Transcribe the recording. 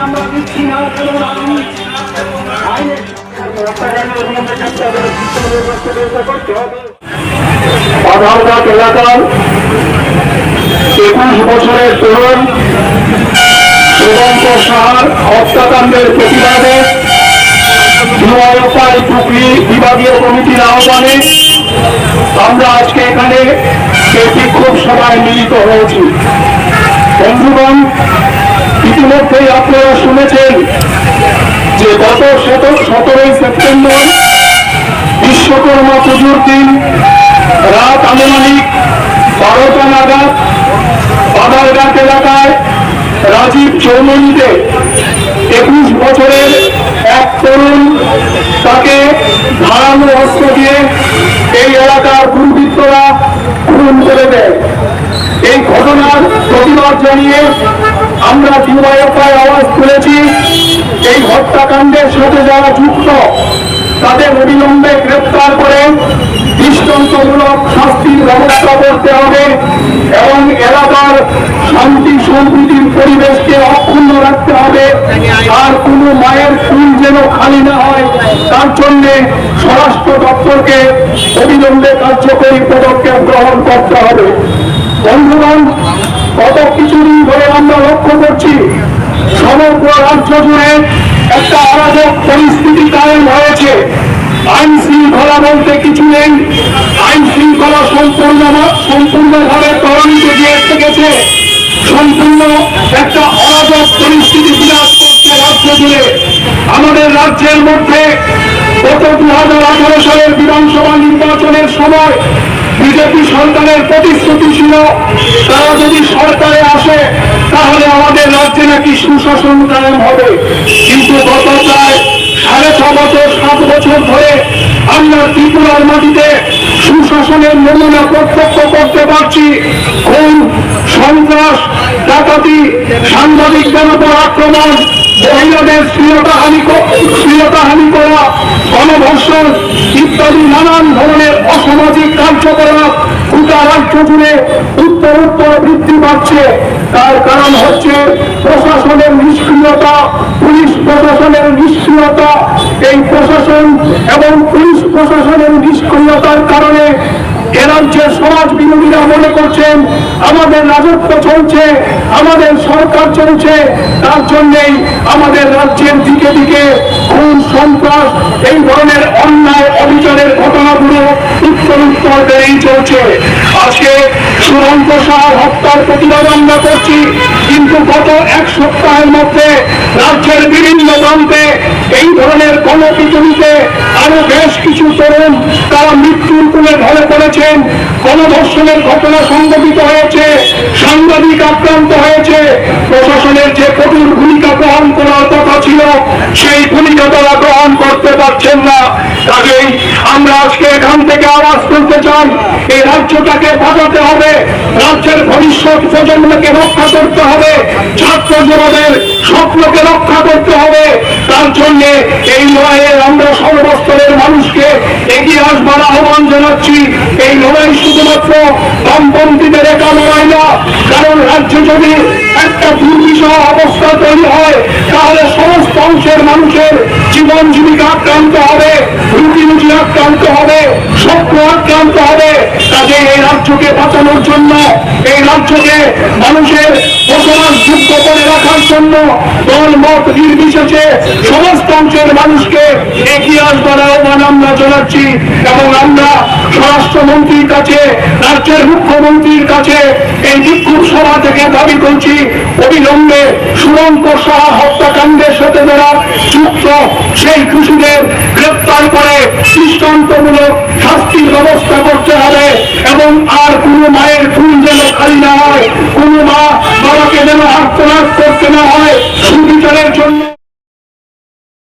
আমরা দিচ্ছি না বাধারঘাট এলাকার 21 বছরের তরুণ শুভঙ্কর সাহার হত্যাকাণ্ডের প্রতিবাদে ডিওয়াইএফআই টুকলি বিভাগীয় কমিটির আহ্বানে আমরা আজকে এখানে এই বিক্ষোভ সভায় মিলিত হয়েছি। বন্ধুগণ, ইতিমধ্যেই আপনারা শুনেছেন যে গত 17 সেপ্টেম্বর বিশ্বকর্মা পুজোর দিন রাত আনুমানিক 12টা নাগাদ বাধারঘাট এলাকায় রাজীব চৌমনিতে 21 বছরের এক তরুণ তাকে ধারালো অস্ত্র দিয়ে এই এলাকার দুর্বৃত্তরা খুন করে দেয়। এই ঘটনার প্রতিবাদ জানিয়ে আমরা ডিওয়াইএফআই আওয়াজ তুলেছি। এই হত্যাকাণ্ডের সাথে যারা যুক্ত তাদের অবিলম্বে গ্রেপ্তার করে দৃষ্টান্তমূলক শাস্তির ব্যবস্থা করতে হবে এবং এলাকার শান্তি সম্প্রীতির পরিবেশকে অক্ষুণ্ণ রাখতে হবে। আর কোনো মায়ের ফুল যেন খালি না হয় তার জন্য স্বরাষ্ট্র দপ্তরকে অবিলম্বে কার্যকরী পদক্ষেপ গ্রহণ করতে হবে। বন্ধুগণ, গত কিছুদিন ধরে আমরা লক্ষ্য করছি সমগ্র রাজ্য জুড়ে একটা অরাজক পরিস্থিতি কায়েম হয়েছে। আইন শৃঙ্খলা বলতে কিছু নেই। আইন শৃঙ্খলা সম্পূর্ণভাবে তলানিতে গিয়ে গেছে। সম্পূর্ণ একটা অরাজক পরিস্থিতি বিরাজ করছে রাজ্য জুড়ে। আমাদের রাজ্যের মধ্যে গত 2018 সালের বিধানসভা নির্বাচনের সময় বিজেপি সরকারের প্রতিশ্রুতি ছিল তারা যদি সরকারে আসে তাহলে আমাদের রাজ্যে নাকি সুশাসন কায়েম হবে। কিন্তু গত প্রায় 6.5 বছর 7 বছর ধরে আমরা ত্রিপুরার মাটিতে সুশাসনের নমুনা প্রত্যক্ষ করতে পারছি। খুন, সন্ত্রাস, ডাকাতি, সাংবাদিকদের উপর আক্রমণ, মহিলাদের শ্লীলতাহানি করা, গণধর্ষণ ইত্যাদি নানান ধরনের অসামাজিক কার্যকলাপ গোটা রাজ্য জুড়ে উত্তর বৃদ্ধি পাচ্ছে। তার কারণ হচ্ছে প্রশাসনের নিষ্ক্রিয়তা, পুলিশ প্রশাসনের নিষ্ক্রিয়তা। এই প্রশাসন এবং পুলিশ প্রশাসনের নিষ্ক্রিয়তার কারণে এ রাজ্যের সমাজ বিরোধীরা মনে করছেন আমাদের রাজত্ব চলছে, আমাদের সরকার চলছে, তার জন্যেই আমাদের রাজ্যের দিকে দিকে খুন, সন্ত্রাস, এই ধরনের অন্যায় অবিচারের ঘটনাগুলো উত্তর বেড়েই চলছে। আজকে শুভঙ্কর সাহার হত্যার প্রতিবাদ আমরা করছি, কিন্তু গত 1 সপ্তাহের মধ্যে রাজ্যের বিভিন্ন প্রান্তে এই ধরনের গণপিটুনিতে আরো বেশ কিছু তরুণ তারা মৃত্যুর কোলে ঢলে পড়েছেন। গণধর্ষণের ঘটনা সংঘটিত হয়েছে, সাংবাদিক আক্রান্ত হয়েছে। প্রশাসনের যে কঠোর ভূমিকা গ্রহণ করার কথা ছিল সেই ভূমিকা তারা গ্রহণ করতে পারছেন না। কাজেই আমরা আজকে এখান থেকে আওয়াজ তুলতে চাই, এই রাজ্যটাকে বাঁচাতে হবে, রাজ্যের ভবিষ্যৎ প্রজন্মকে রক্ষা করতে হবে, ছাত্র যুবদের স্বপ্নকে রক্ষা করতে হবে। তার জন্য এই লড়াইয়ে আমরা সর্বস্তরের মানুষকে এগিয়ে আসবার আহ্বান জানাচ্ছি। এই লড়াই শুধুমাত্র বামপন্থীদের একা লড়াই না, কারণ রাজ্যে যদি একটা দুর্বিষহ অবস্থা তৈরি হয় তাহলে সমস্ত অংশের মানুষের জীবন জীবিকা আক্রান্ত হবে, রুটি রুটি আক্রান্ত হবে, স্বপ্ন আক্রান্ত হবে। কাজে এই রাজ্যকে বাঁচানোর জন্য, এই রাজ্যকে মানুষের বসবাসযোগ্য করে রাখার জন্য দল মত নির্বিশেষে সমস্ত অংশের মানুষকে এগিয়ে আসবার আহ্বান আমরা জানাচ্ছি। এবং আমরা স্বরাষ্ট্রমন্ত্রীর কাছে, রাজ্যের মুখ্যমন্ত্রীর কাছে এই বিক্ষোভ সভা থেকে দাবি করছি অবিলম্বে শুভঙ্কর সাহা হত্যাকাণ্ডের সাথে যারা যুক্ত সেই খুশিদের গ্রেপ্তার করে দৃষ্টান্তমূলক শাস্তির ব্যবস্থা করতে হবে। এবং আর কোনো মায়ের ফুল যেন খালি না হয়, কোনো মা বাবাকে যেন আত্মনাদ করতে না হয়। সুবিচারের জন্য